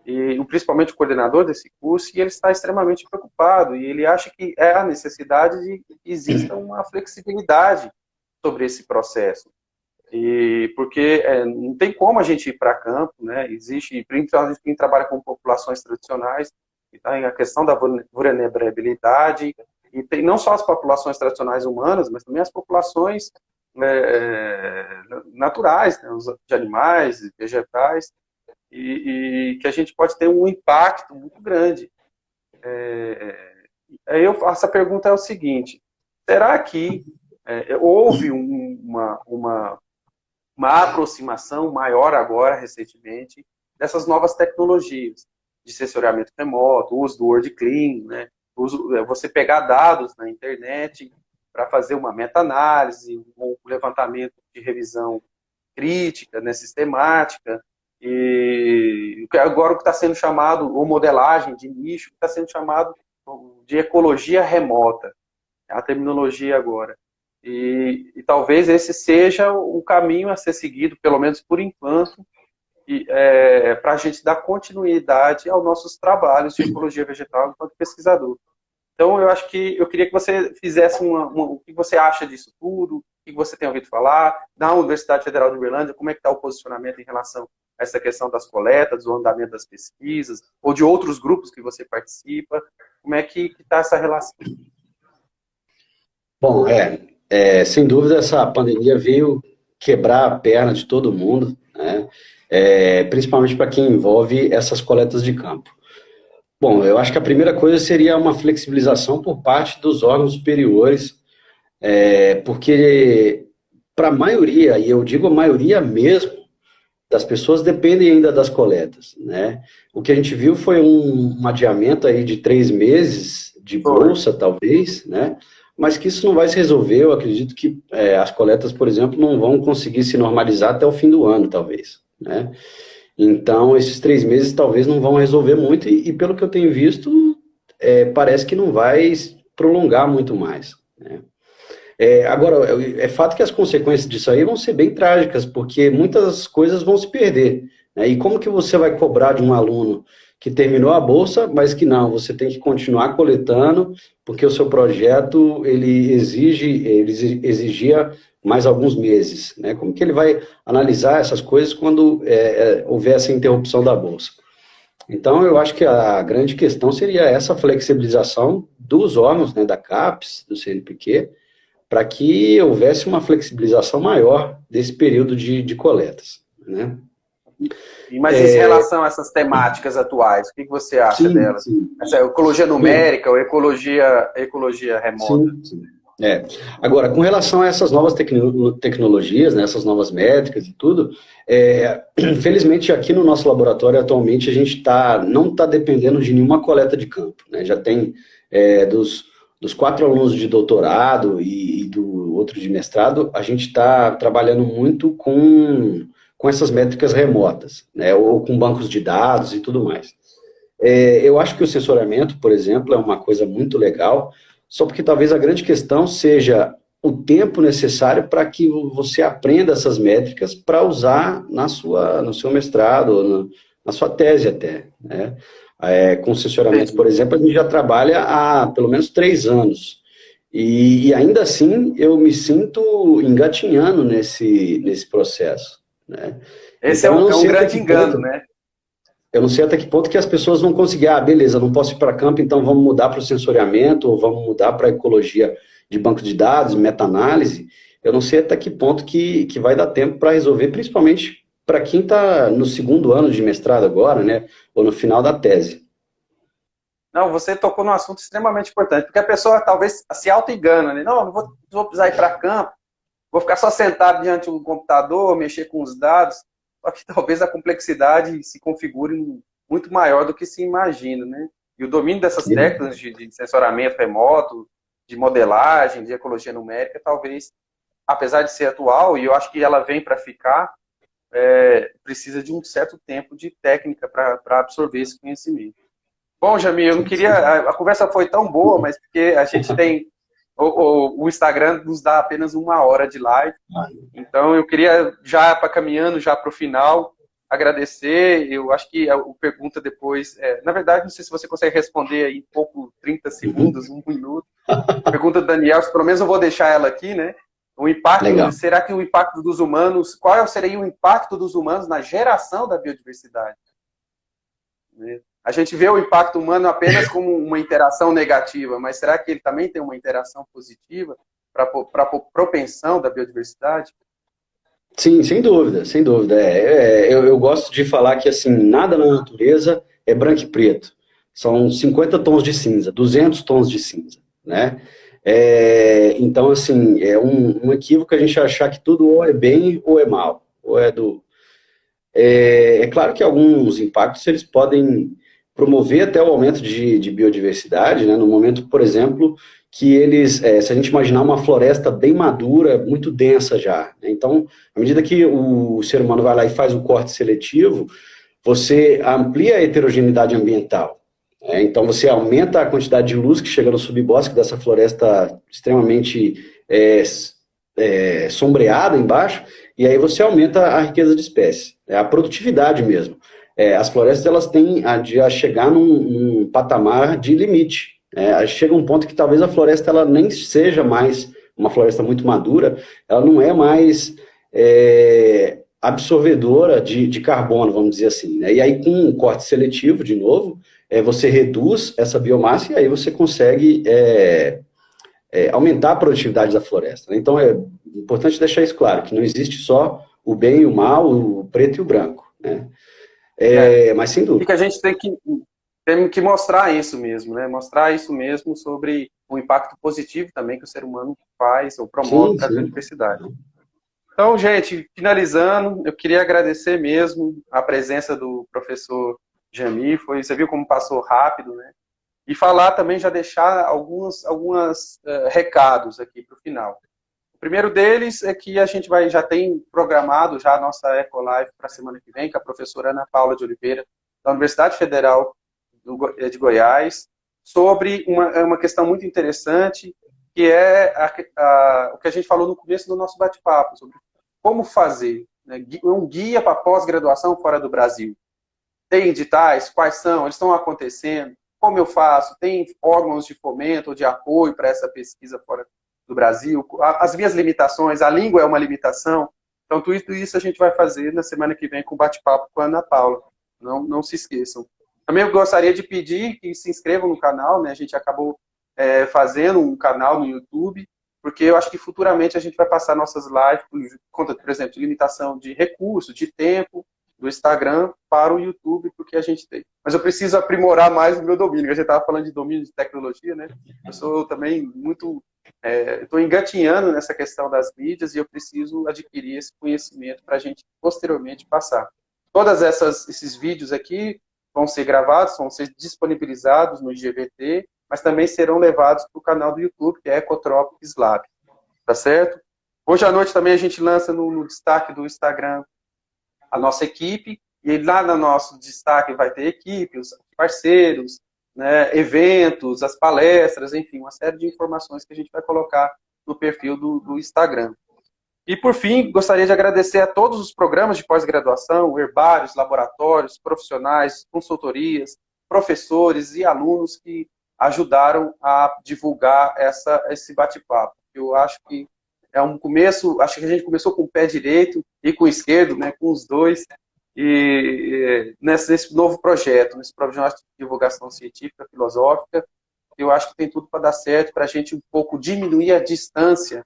e principalmente o coordenador desse curso, e ele está extremamente preocupado, e ele acha que é a necessidade de que exista uma flexibilidade sobre esse processo. Porque não tem como a gente ir para campo, né? Existe, principalmente quem trabalha com populações tradicionais, e tem a questão da vulnerabilidade, e tem não só as populações tradicionais humanas, mas também as populações naturais, né, de animais, vegetais, e que a gente pode ter um impacto muito grande. Essa pergunta é o seguinte: será que houve uma aproximação maior agora, recentemente, dessas novas tecnologias de sensoriamento remoto, o uso do Word Clean, né, você pegar dados na internet para fazer uma meta-análise, um levantamento de revisão crítica, né, sistemática, e agora o que está sendo chamado, ou modelagem de nicho, que está sendo chamado de ecologia remota, é a terminologia agora. E talvez esse seja o caminho a ser seguido, pelo menos por enquanto, para a gente dar continuidade aos nossos trabalhos de ecologia vegetal enquanto pesquisador. Então, eu queria que você fizesse o que você acha disso tudo, o que você tem ouvido falar, na Universidade Federal de Uberlândia, como é que está o posicionamento em relação a essa questão das coletas, do andamento das pesquisas, ou de outros grupos que você participa, como é que está essa relação? Bom, sem dúvida essa pandemia veio quebrar a perna de todo mundo, né? Principalmente para quem envolve essas coletas de campo. Bom, eu acho que a primeira coisa seria uma flexibilização por parte dos órgãos superiores, porque para a maioria, e eu digo a maioria mesmo, das pessoas dependem ainda das coletas, né? O que a gente viu foi um adiamento aí de 3 meses de bolsa, talvez, né? Mas que isso não vai se resolver. Eu acredito que as coletas, por exemplo, não vão conseguir se normalizar até o fim do ano, talvez, né? Então, esses 3 meses talvez não vão resolver muito, e pelo que eu tenho visto, parece que não vai prolongar muito mais, né? Agora, é fato que as consequências disso aí vão ser bem trágicas, porque muitas coisas vão se perder, né? E como que você vai cobrar de um aluno que terminou a bolsa, mas que não, você tem que continuar coletando, porque o seu projeto, ele exigia mais alguns meses, né? Como que ele vai analisar essas coisas quando houver essa interrupção da bolsa? Então, eu acho que a grande questão seria essa flexibilização dos órgãos, né, da CAPES, do CNPq, para que houvesse uma flexibilização maior desse período de coletas, né? Mas em relação a essas temáticas atuais, o que você acha delas? Sim. Essa ecologia numérica ou ecologia remota? Sim. Agora, com relação a essas novas tecnologias, né, essas novas métricas e tudo, felizmente aqui no nosso laboratório atualmente a gente não está dependendo de nenhuma coleta de campo, né? Já tem dos 4 alunos de doutorado e do outro de mestrado, a gente está trabalhando muito com essas métricas remotas, né, ou com bancos de dados e tudo mais. Eu acho que o sensoriamento, por exemplo, é uma coisa muito legal, só porque talvez a grande questão seja o tempo necessário para que você aprenda essas métricas para usar no seu mestrado, na sua tese até, né? Com sensoriamento, por exemplo, a gente já trabalha há pelo menos 3 anos. E ainda assim eu me sinto engatinhando nesse processo, né? Esse Então, é um grande engano, né? Eu não sei até que ponto que as pessoas vão conseguir, beleza, não posso ir para campo, então vamos mudar para o sensoriamento, ou vamos mudar para a ecologia de banco de dados, meta-análise. Eu não sei até que ponto que vai dar tempo para resolver, principalmente para quem está no 2º ano de mestrado agora, né, ou no final da tese. Não, você tocou num assunto extremamente importante, porque a pessoa talvez se auto-engana, né? Não vou precisar ir para campo, vou ficar só sentado diante de um computador, mexer com os dados. Só que talvez a complexidade se configure muito maior do que se imagina, né? E o domínio dessas técnicas de sensoramento remoto, de modelagem, de ecologia numérica, talvez, apesar de ser atual, e eu acho que ela vem para ficar, precisa de um certo tempo de técnica para absorver esse conhecimento. Bom, Jamil, eu não queria... A conversa foi tão boa, mas porque a gente tem... O Instagram nos dá apenas 1 hora de live. Então, eu queria, já caminhando já para o final, agradecer. Eu acho que a pergunta depois... na verdade, não sei se você consegue responder aí em pouco, 30 segundos, 1 minuto. A pergunta do Daniel, pelo menos eu vou deixar ela aqui, né? O impacto, será que o impacto dos humanos... Qual seria o impacto dos humanos na geração da biodiversidade? A gente vê o impacto humano apenas como uma interação negativa, mas será que ele também tem uma interação positiva para a propensão da biodiversidade? Sim, sem dúvida, sem dúvida. Eu gosto de falar que assim, nada na natureza é branco e preto. São 50 tons de cinza, 200 tons de cinza, né? Então, assim, é um equívoco a gente achar que tudo ou é bem ou é mal, ou é do... É claro que alguns impactos eles podem promover até o aumento de biodiversidade, né? No momento, por exemplo, que se a gente imaginar uma floresta bem madura, muito densa já, né? Então, à medida que o ser humano vai lá e faz o corte seletivo, você amplia a heterogeneidade ambiental, né? Então, você aumenta a quantidade de luz que chega no subbosque dessa floresta extremamente sombreada embaixo, e aí você aumenta a riqueza de espécies, a produtividade mesmo. As florestas elas têm a chegar num patamar de limite. Chega um ponto que talvez a floresta ela nem seja mais uma floresta muito madura, ela não é mais absorvedora de carbono, vamos dizer assim, né? E aí com o corte seletivo, de novo, você reduz essa biomassa e aí você consegue aumentar a produtividade da floresta, né? Então é importante deixar isso claro, que não existe só o bem e o mal, o preto e o branco, né? Mas sem dúvida. E que a gente tem que mostrar isso mesmo, né? Mostrar isso mesmo sobre o impacto positivo também que o ser humano faz ou promove para a biodiversidade. Então, gente, finalizando, eu queria agradecer mesmo a presença do professor Jamil. Você viu como passou rápido, né? E falar também, já deixar alguns recados aqui para o final. O primeiro deles é que a gente já tem programado já a nossa Ecolive para a semana que vem, com a professora Ana Paula de Oliveira, da Universidade Federal de Goiás, sobre uma questão muito interessante, que é o que a gente falou no começo do nosso bate-papo, sobre como fazer, né, um guia para pós-graduação fora do Brasil. Tem editais? Quais são? Eles estão acontecendo? Como eu faço? Tem órgãos de fomento ou de apoio para essa pesquisa fora do Brasil? As minhas limitações, a língua é uma limitação. Então, tudo isso a gente vai fazer na semana que vem com o bate-papo com a Ana Paula. Não se esqueçam. Também eu gostaria de pedir que se inscrevam no canal, né? A gente acabou fazendo um canal no YouTube, porque eu acho que futuramente a gente vai passar nossas lives por conta, por exemplo, de limitação de recursos, de tempo, do Instagram para o YouTube, porque a gente tem. Mas eu preciso aprimorar mais o meu domínio. A gente estava falando de domínio de tecnologia, né? Eu sou também muito... Estou engatinhando nessa questão das mídias e eu preciso adquirir esse conhecimento para a gente posteriormente passar. Todos esses vídeos aqui vão ser gravados, vão ser disponibilizados no IGVT, mas também serão levados para o canal do YouTube, que é Ecotropics Lab. Tá certo? Hoje à noite também a gente lança no destaque do Instagram a nossa equipe, e lá no nosso destaque vai ter equipe, os parceiros, né, eventos, as palestras, enfim, uma série de informações que a gente vai colocar no perfil do Instagram. E, por fim, gostaria de agradecer a todos os programas de pós-graduação, herbários, laboratórios, profissionais, consultorias, professores e alunos que ajudaram a divulgar esse bate-papo. Eu acho que é um começo, acho que a gente começou com o pé direito e com o esquerdo, né, com os dois, e nesse novo projeto, nesse projeto de divulgação científica, filosófica, eu acho que tem tudo para dar certo, para a gente um pouco diminuir a distância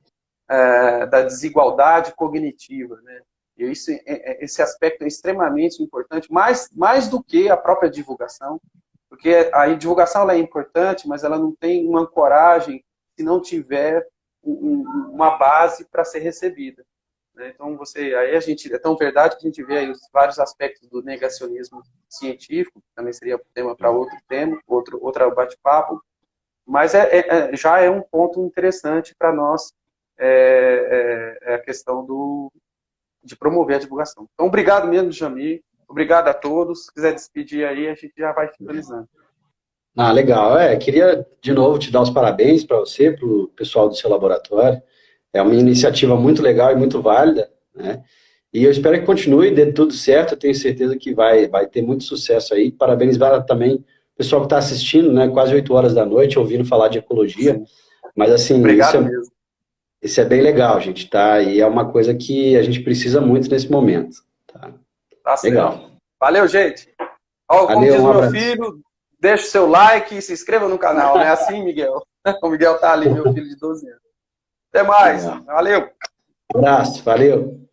da desigualdade cognitiva, né? E esse aspecto é extremamente importante, mais do que a própria divulgação, porque a divulgação ela é importante, mas ela não tem uma ancoragem se não tiver uma base para ser recebida. Né? Então, aí é tão verdade que a gente vê aí os vários aspectos do negacionismo científico, que também seria tema para outro tema, outro bate-papo, mas já é um ponto interessante para nós, a questão de promover a divulgação. Então, obrigado mesmo, Jamil, obrigado a todos. Se quiser despedir aí, a gente já vai finalizando. Legal. Queria, de novo, te dar os parabéns para você, para o pessoal do seu laboratório. É uma iniciativa muito legal e muito válida, né? E eu espero que continue, dê tudo certo. Eu tenho certeza que vai ter muito sucesso aí. Parabenizar também o pessoal que está assistindo, né? Quase 8 horas da noite, ouvindo falar de ecologia. Mas, assim, obrigado mesmo. Isso é bem legal, gente, tá? E é uma coisa que a gente precisa muito nesse momento, tá? Tá certo. Legal. Valeu, gente. Como diz o meu filho, deixa o seu like e se inscreva no canal, né? Assim, Miguel. O Miguel tá ali, meu filho de 12 anos. Até mais. Legal. Valeu. Um abraço, valeu.